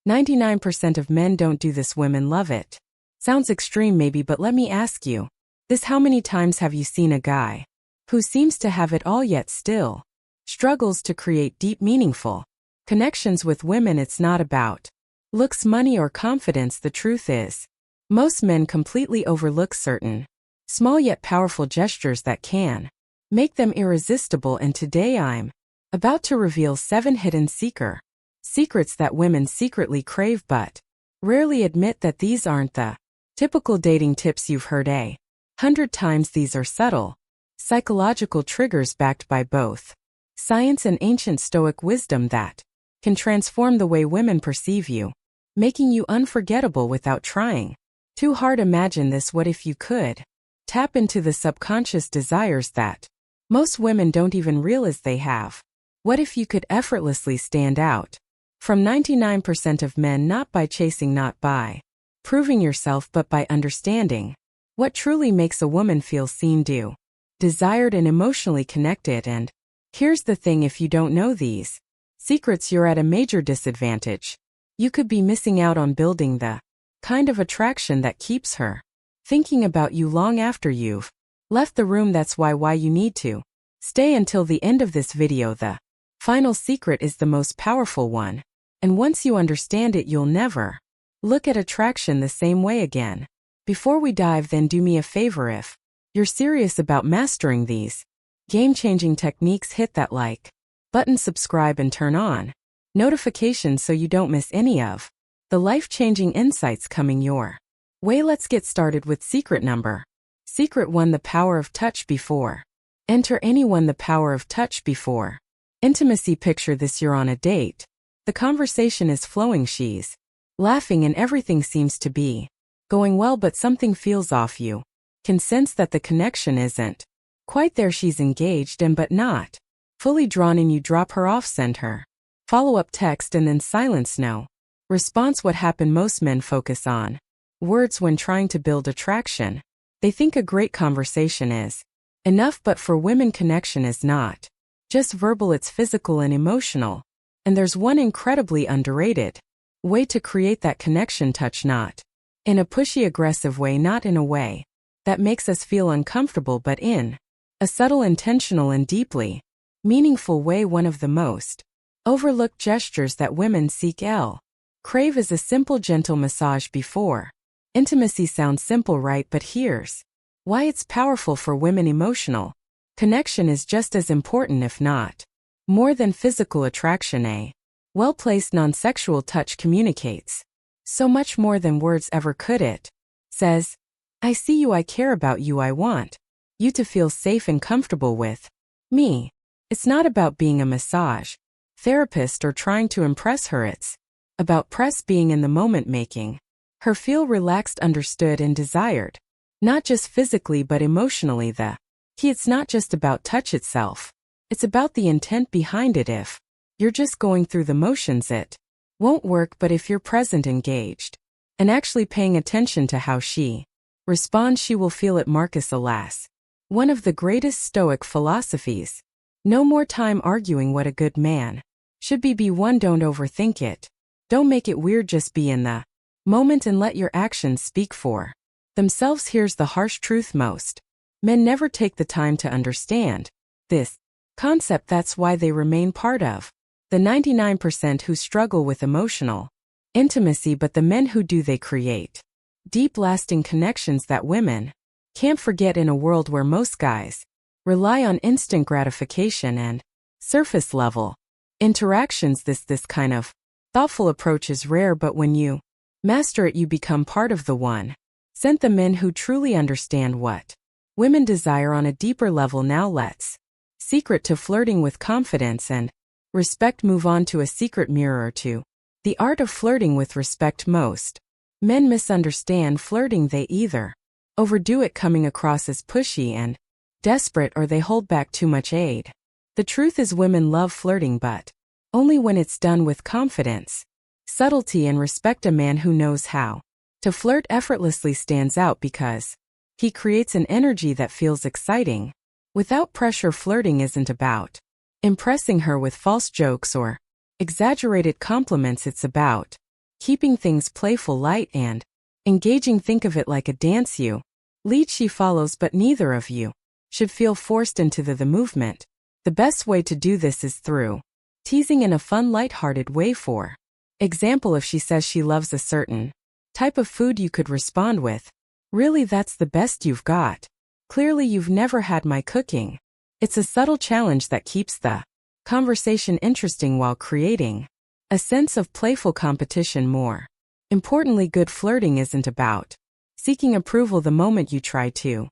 99% of men don't do this, women love it. Sounds extreme maybe, but let me ask you this: how many times have you seen a guy who seems to have it all yet still struggles to create deep, meaningful connections with women? It's not about looks, money, or confidence. The truth is, most men completely overlook certain small yet powerful gestures that can make them irresistible. And today I'm about to reveal 7 hidden secrets that women secretly crave but rarely admit. That these aren't the typical dating tips you've heard 100 times. These are subtle psychological triggers backed by both science and ancient Stoic wisdom that can transform the way women perceive you, making you unforgettable without trying too hard. Imagine this: what if you could tap into the subconscious desires that most women don't even realize they have? What if you could effortlessly stand out from 99% of men, not by chasing, not by proving yourself, but by understanding what truly makes a woman feel seen, desired, and emotionally connected? And here's the thing: if you don't know these secrets, you're at a major disadvantage. You could be missing out on building the kind of attraction that keeps her thinking about you long after you've left the room. That's why you need to stay until the end of this video. The final secret is the most powerful one, and once you understand it, you'll never look at attraction the same way again. Before we dive, then do me a favor: if you're serious about mastering these game-changing techniques, hit that like button, subscribe, and turn on notifications so you don't miss any of the life-changing insights coming your way. Let's get started with secret 1: the power of touch before enter anyone. The power of touch before intimacy. Picture this: you're on a date. The conversation is flowing, she's laughing, and everything seems to be going well, but something feels off. You can sense that the connection isn't quite there. She's engaged but not fully drawn in. You drop her off, send her follow-up text, and then silence. No response. What happened? Most men focus on words when trying to build attraction. They think a great conversation is enough, but for women, connection is not just verbal, it's physical and emotional. And there's one incredibly underrated way to create that connection: touch, not in a pushy, aggressive way, not in a way that makes us feel uncomfortable, but in a subtle, intentional, and deeply meaningful way. One of the most overlooked gestures that women crave is a simple, gentle massage before intimacy. Sounds simple, right? But here's why it's powerful for women. Emotional connection is just as important, if not more, than physical attraction. A well-placed, non-sexual touch communicates so much more than words ever could. It says, "I see you, I care about you, I want you to feel safe and comfortable with me." It's not about being a massage therapist or trying to impress her. It's about being in the moment, making her feel relaxed, understood, and desired, not just physically but emotionally. The key: it's not just about touch itself. It's about the intent behind it. If you're just going through the motions, it won't work, but if you're present, engaged, and actually paying attention to how she responds, she will feel it. Marcus Alas, one of the greatest Stoic philosophies: no more time arguing what a good man should be. Be one, don't overthink it. Don't make it weird, just be in the moment and let your actions speak for themselves. Here's the harsh truth: most men never take the time to understand this concept. That's why they remain part of the 99% who struggle with emotional intimacy. But the men who do, they create deep, lasting connections that women can't forget. In a world where most guys rely on instant gratification and surface level interactions, this kind of thoughtful approach is rare. But when you master it, you become part of the 1%, the men who truly understand what women desire on a deeper level. Now let's secret to flirting with confidence and respect. Move on to a secret: mirror to the art of flirting with respect. Most men misunderstand flirting. They either overdo it, coming across as pushy and desperate, or they hold back too much aid. The truth is, women love flirting, but only when it's done with confidence, subtlety, and respect. A man who knows how to flirt effortlessly stands out because he creates an energy that feels exciting without pressure. Flirting isn't about impressing her with false jokes or exaggerated compliments. It's about keeping things playful, light, and engaging. Think of it like a dance. You lead, she follows, but neither of you should feel forced into the movement. The best way to do this is through teasing in a fun, light-hearted way. For example, if she says she loves a certain type of food, you could respond with, "Really, that's the best you've got? Clearly you've never had my cooking." It's a subtle challenge that keeps the conversation interesting while creating a sense of playful competition. More importantly, good flirting isn't about seeking approval. The moment you try too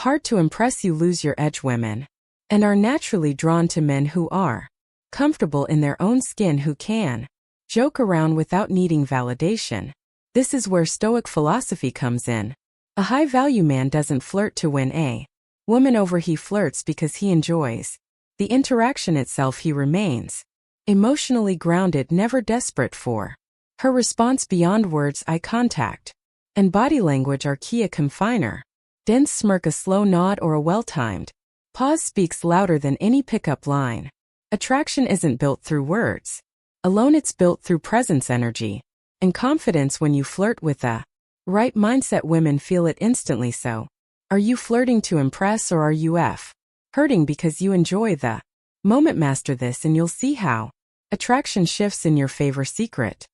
hard to impress, you lose your edge. Women and are naturally drawn to men who are comfortable in their own skin, who can joke around without needing validation. This is where Stoic philosophy comes in. A high-value man doesn't flirt to win a woman over. He flirts because he enjoys the interaction itself. He remains emotionally grounded, never desperate for her response. Beyond words, eye contact and body language are key. A confiner dense smirk, a slow nod, or a well-timed pause speaks louder than any pickup line. Attraction isn't built through words alone, it's built through presence, energy, and confidence. When you flirt with a right mindset, women feel it instantly. So, are you flirting to impress, or are you hurting because you enjoy the moment? Master this and you'll see how attraction shifts in your favor. Secret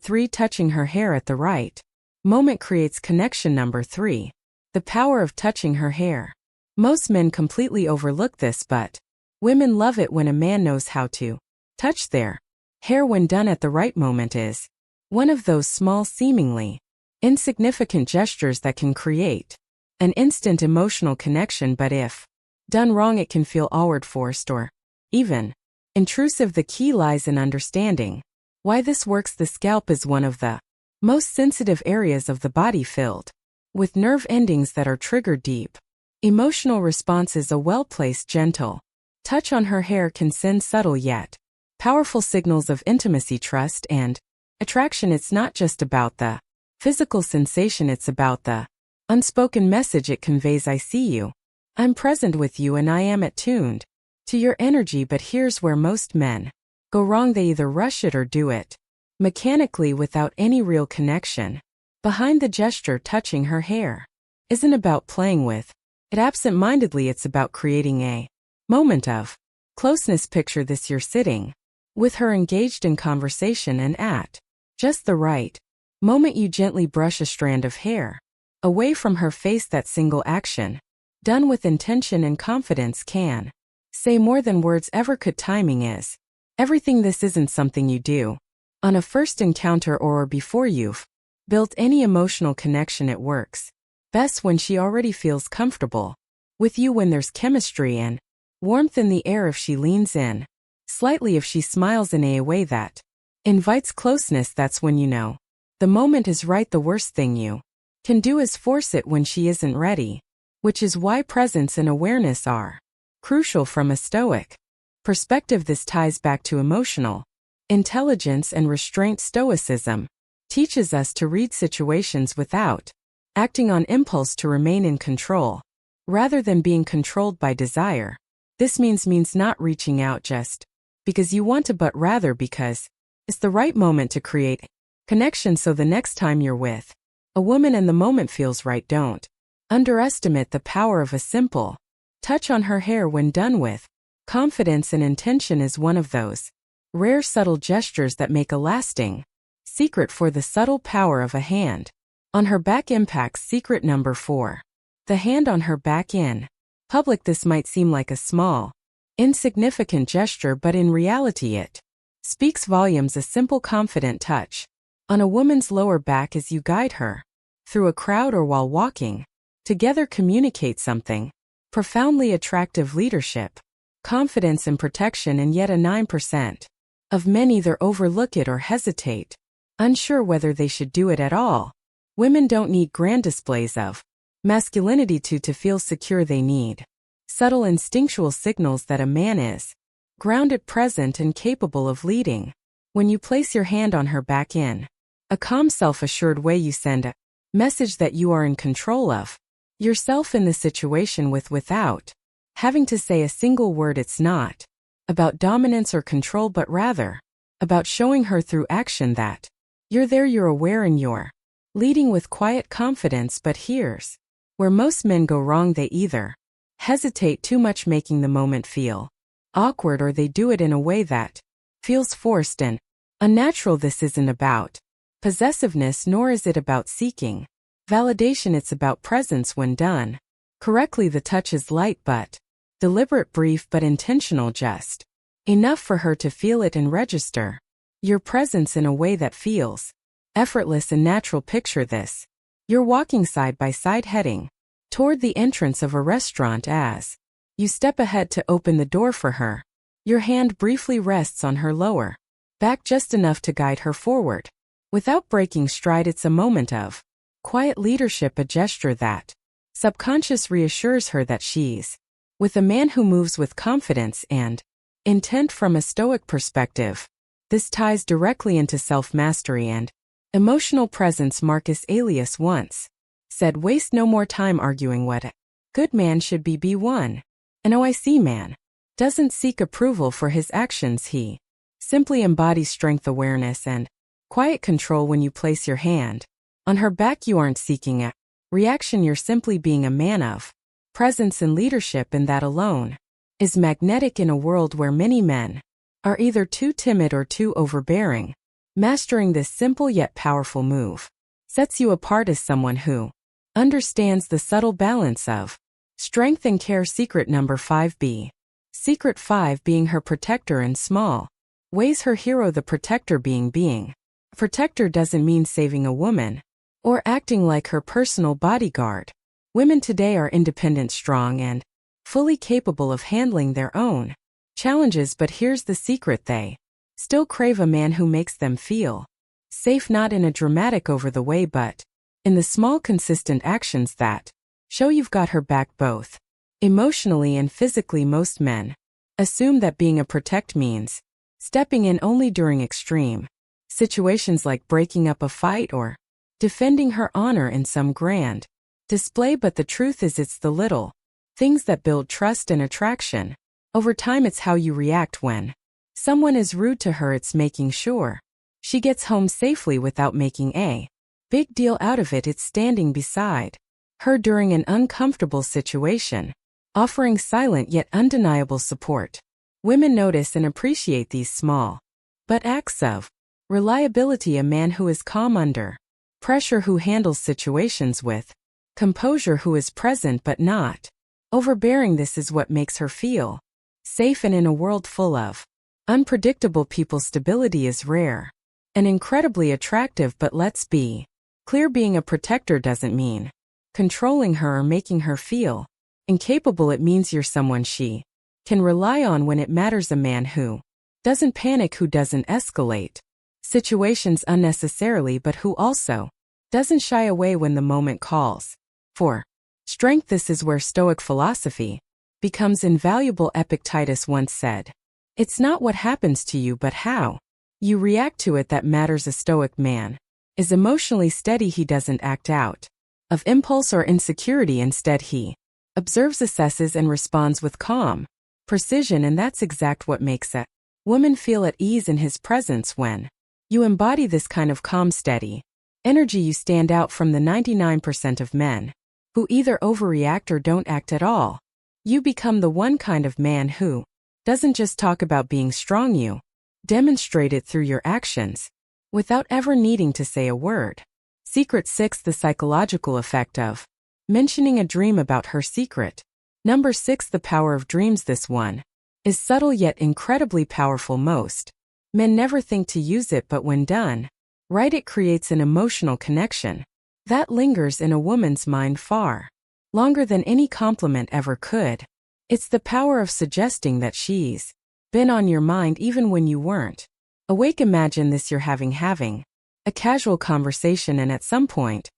3. Touching her hair at the right moment creates connection. Number 3. The power of touching her hair. Most men completely overlook this, but women love it when a man knows how to touch their hair. When done at the right moment is one of those small, seemingly insignificant gestures that can create an instant emotional connection, but if done wrong, it can feel awkward, forced, or even intrusive. The key lies in understanding why this works. The scalp is one of the most sensitive areas of the body, filled with nerve endings that are triggered. Deep emotional responses. A well-placed, gentle touch on her hair can send subtle yet powerful signals of intimacy, trust, and attraction. It's not just about the physical sensation, it's about the unspoken message it conveys. I see you, I'm present with you, and I am attuned to your energy. But here's where most men go wrong. They either rush it or do it mechanically without any real connection. Behind the gesture, touching her hair isn't about playing with it absent-mindedly, it's about creating a moment of closeness. Picture this: you're sitting with her, engaged in conversation, and at just the right moment you gently brush a strand of hair away from her face. That single action, done with intention and confidence, can say more than words ever could. Timing is everything. This isn't something you do on a first encounter or before you've built any emotional connection. It works best when she already feels comfortable with you, when there's chemistry and warmth in the air. If she leans in slightly, if she smiles in a way that invites closeness, that's when you know the moment is right. The worst thing you can do is force it when she isn't ready, which is why presence and awareness are crucial from a Stoic perspective. This ties back to emotional intelligence and restraint. Stoicism teaches us to read situations without acting on impulse, to remain in control rather than being controlled by desire. This means not reaching out just because you want to, but rather because it's the right moment to create connection. So the next time you're with a woman and the moment feels right, don't underestimate the power of a simple touch on her hair. When done with confidence and intention, is one of those rare, subtle gestures that make a lasting secret. For the subtle power of a hand on her back impacts. Secret number 4. The hand on her back. In public, this might seem like a small, insignificant gesture, but in reality it speaks volumes. A simple, confident touch on a woman's lower back as you guide her through a crowd or while walking together communicates something profoundly attractive: leadership, confidence, and protection. And yet 9% of men either overlook it or hesitate, unsure whether they should do it at all. Women don't need grand displays of masculinity to feel secure. They need subtle, instinctual signals that a man is grounded, present, and capable of leading. When you place your hand on her back in a calm, self-assured way, you send a message that you are in control of yourself in the situation without having to say a single word. It's not about dominance or control, but rather about showing her through action that You're there, you're aware, and you're leading with quiet confidence. But here's where most men go wrong. They either hesitate too much, making the moment feel awkward, or they do it in a way that feels forced and unnatural. This isn't about possessiveness, nor is it about seeking validation. It's about presence. When done correctly, the touch is light but deliberate, brief but intentional, just enough for her to feel it and register your presence in a way that feels effortless and natural. Picture this. You're walking side by side, heading toward the entrance of a restaurant. As you step ahead to open the door for her, your hand briefly rests on her lower back, just enough to guide her forward without breaking stride. It's a moment of quiet leadership, a gesture that subconscious reassures her that she's with a man who moves with confidence and intent. From a Stoic perspective, this ties directly into self-mastery and emotional presence. Marcus Aurelius once said, "Waste no more time arguing what a good man should be. Be one. An OIC man doesn't seek approval for his actions. He simply embodies strength, awareness, and quiet control. When you place your hand on her back, you aren't seeking a reaction. You're simply being a man of presence and leadership, and that alone is magnetic in a world where many men are either too timid or too overbearing. Mastering this simple yet powerful move sets you apart as someone who understands the subtle balance of strength and care. Secret number 5b. Secret 5, being her protector in small ways. Her hero, the protector. Being a protector doesn't mean saving a woman or acting like her personal bodyguard. Women today are independent, strong, and fully capable of handling their own challenges. But here's the secret: they still crave a man who makes them feel safe, not in a dramatic, over the way, but in the small, consistent actions that show you've got her back, both emotionally and physically. Most men assume that being a protect means stepping in only during extreme situations like breaking up a fight or defending her honor in some grand display. But the truth is, it's the little things that build trust and attraction over time. It's how you react when someone is rude to her. It's making sure she gets home safely without making a big deal out of it. It's standing beside her during an uncomfortable situation, offering silent yet undeniable support. Women notice and appreciate these small but acts of reliability. A man who is calm under pressure, who handles situations with composure, who is present but not overbearing. This is what makes her feel safe, and in a world full of unpredictable people, stability is rare and incredibly attractive. But let's be clear, being a protector doesn't mean controlling her or making her feel incapable. It means you're someone she can rely on when it matters. A man who doesn't panic, who doesn't escalate situations unnecessarily, but who also doesn't shy away when the moment calls for strength. This is where Stoic philosophy becomes invaluable. Epictetus once said, "It's not what happens to you but how you react to it that matters." A Stoic man is emotionally steady. He doesn't act out of impulse or insecurity. Instead, he observes, assesses, and responds with calm precision, and that's exact what makes a woman feel at ease in his presence. When you embody this kind of calm, steady energy, you stand out from the 99% of men who either overreact or don't act at all. You become the one kind of man who doesn't just talk about being strong, you demonstrate it through your actions without ever needing to say a word. Secret 6, the psychological effect of mentioning a dream. About her secret number 6, the power of dreams. This one is subtle yet incredibly powerful. Most men never think to use it, but when done right, it creates an emotional connection that lingers in a woman's mind far longer than any compliment ever could. It's the power of suggesting that she's been on your mind even when you weren't awake. Imagine this: you're having a casual conversation, and at some point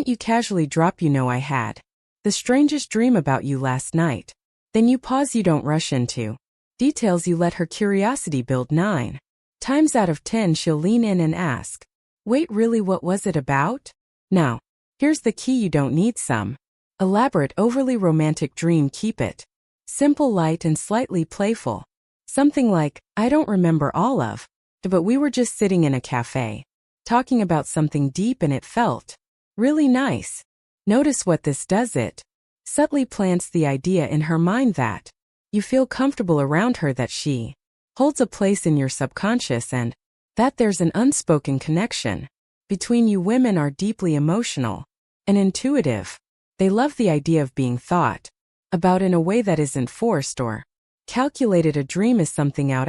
you casually drop, "You know, I had the strangest dream about you last night." Then you pause. You don't rush into details. You let her curiosity build. 9 times out of 10, she'll lean in and ask, "Wait, really, what was it about?" Now, here's the key: you don't need some elaborate, overly romantic dream. Keep it simple, light, and slightly playful. Something like, "I don't remember all of, but we were just sitting in a cafe talking about something deep, and it felt really nice. Notice what this does. It subtly plants the idea in her mind that you feel comfortable around her, that she holds a place in your subconscious, and that there's an unspoken connection between you. Women are deeply emotional and intuitive. They love the idea of being thought about in a way that isn't forced or calculated. A dream is something out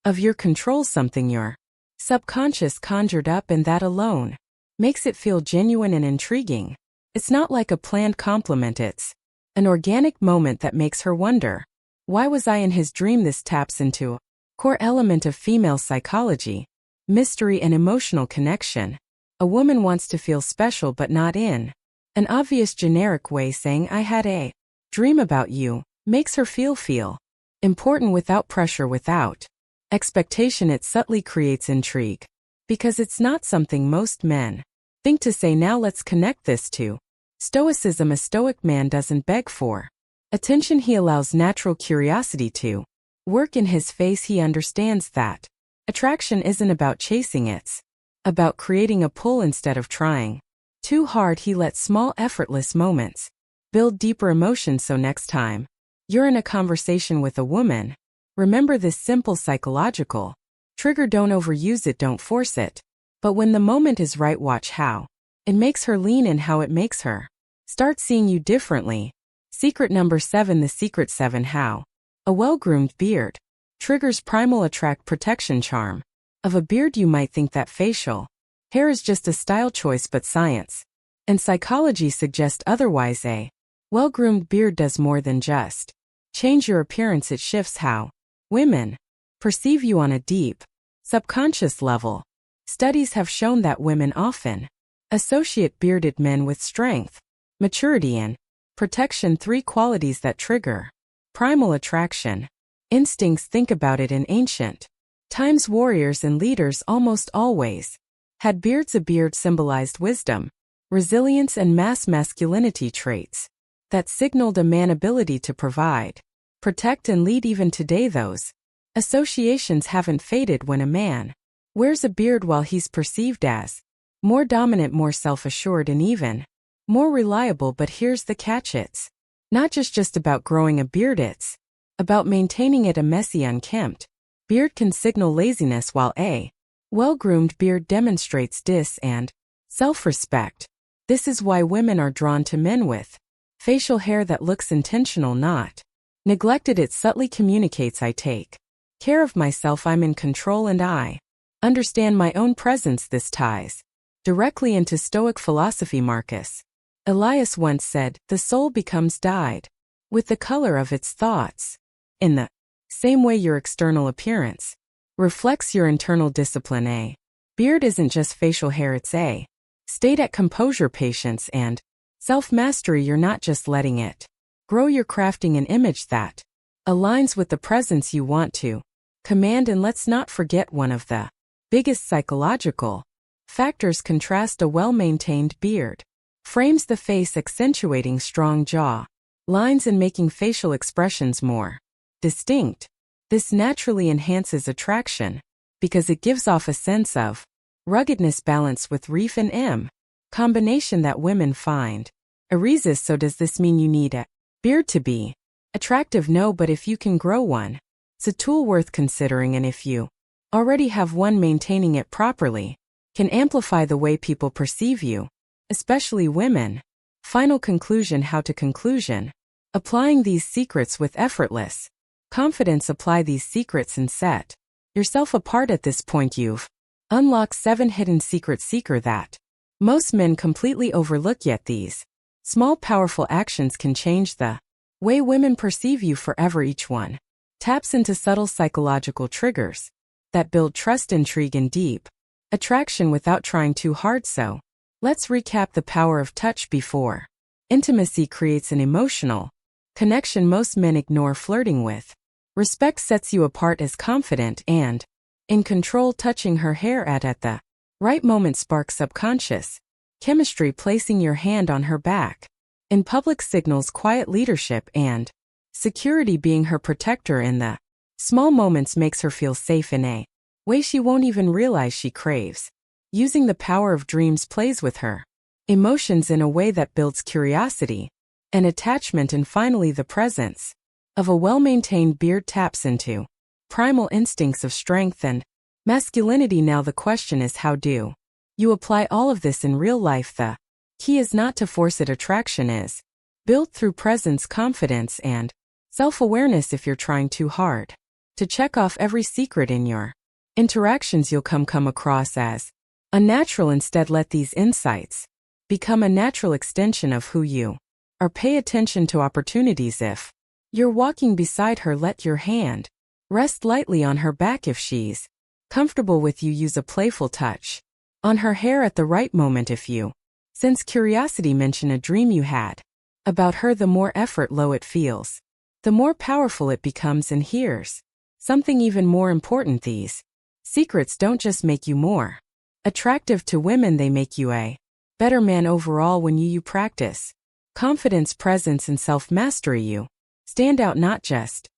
of your control, something your subconscious conjured up, and that alone makes it feel genuine and intriguing. It's not like a planned compliment, it's an organic moment that makes her wonder, why was I in his dream? This taps into a core element of female psychology, mystery and emotional connection. A woman wants to feel special, but not in an obvious generic way. Saying, I had a dream about you, makes her feel important without pressure, without expectation. It subtly creates intrigue because it's not something most men think to say. Now let's connect this to Stoicism. A Stoic man doesn't beg for attention, he allows natural curiosity to work in his face. He understands that attraction isn't about chasing, it's about creating a pull instead of trying too hard. He lets small, effortless moments build deeper emotions. So next time you're in a conversation with a woman, remember this simple psychological trigger. Don't overuse it, don't force it. But when the moment is right, watch how it makes her lean in, how it makes her start seeing you differently. Secret number 7. The secret 7. How a well-groomed beard triggers primal protection charm of a beard. You might think that facial hair is just a style choice, but science and psychology suggest otherwise. A well-groomed beard does more than just change your appearance. It shifts how women perceive you on a deep, subconscious level. Studies have shown that women often associate bearded men with strength, maturity, and protection, 3 qualities that trigger primal attraction. Instincts. Think about it. In ancient times, warriors and leaders almost always had beards. A beard symbolized wisdom, resilience, and mass masculinity, traits that signaled a man's ability to provide, protect, and lead. Even today, those associations haven't faded. When a man wears a beard, while he's perceived as more dominant, more self-assured, and even more reliable. But here's the catch, it's not just about growing a beard, it's about maintaining it. A messy, unkempt beard can signal laziness, while a well-groomed beard demonstrates and self-respect. This is why women are drawn to men with facial hair that looks intentional, not neglected. It subtly communicates, I take care of myself, I'm in control, and I understand my own presence. This ties directly into Stoic philosophy. Marcus Elias once said, the soul becomes dyed with the color of its thoughts. In the same way, your external appearance reflects your internal discipline. A beard isn't just facial hair, it's a state at composure, patience, and self-mastery. You're not just letting it grow, you're crafting an image that aligns with the presence you want to command. And let's not forget one of the biggest psychological factors. Contrast. A well-maintained beard frames the face, accentuating strong jaw lines and making facial expressions more distinct. This naturally enhances attraction because it gives off a sense of ruggedness balanced with reef and combination that women find irresistible. So does this mean you need a beard to be attractive? No, but if you can grow one, it's a tool worth considering, and if you already have one, maintaining it properly can amplify the way people perceive you, especially women. Final conclusion. How to conclusion. Applying these secrets with effortless confidence. Apply these secrets and set yourself apart. At this point, you've unlocked 7 hidden secrets that most men completely overlook, yet these small powerful actions can change the way women perceive you forever. Each one taps into subtle psychological triggers that build trust, intrigue, and deep attraction without trying too hard. So let's recap the power of touch. Before intimacy creates an emotional connection most men ignore. Flirting with respect sets you apart as confident and in control. Touching her hair at the right moment sparks subconscious chemistry. Placing your hand on her back in public signals quiet leadership and security. Being her protector in the small moments makes her feel safe in a way she won't even realize she craves. Using the power of dreams plays with her emotions in a way that builds curiosity and attachment, and finally the presence of a well-maintained beard taps into primal instincts of strength and masculinity. Now the question is, how do you apply all of this in real life? The key is not to force it. Attraction is built through presence, confidence, and self-awareness. If you're trying too hard to check off every secret in your interactions, you'll come across as unnatural. Instead, let these insights become a natural extension of who you are. Pay attention to opportunities. If you're walking beside her, let your hand rest lightly on her back. If she's comfortable with you, use a playful touch on her hair at the right moment. If you sense curiosity, mention a dream you had about her. The more effortless it feels, the more powerful it becomes. And here's something even more important: these secrets don't just make you more attractive to women, they make you a better man overall. When you practice confidence, presence, and self-mastery, you stand out not just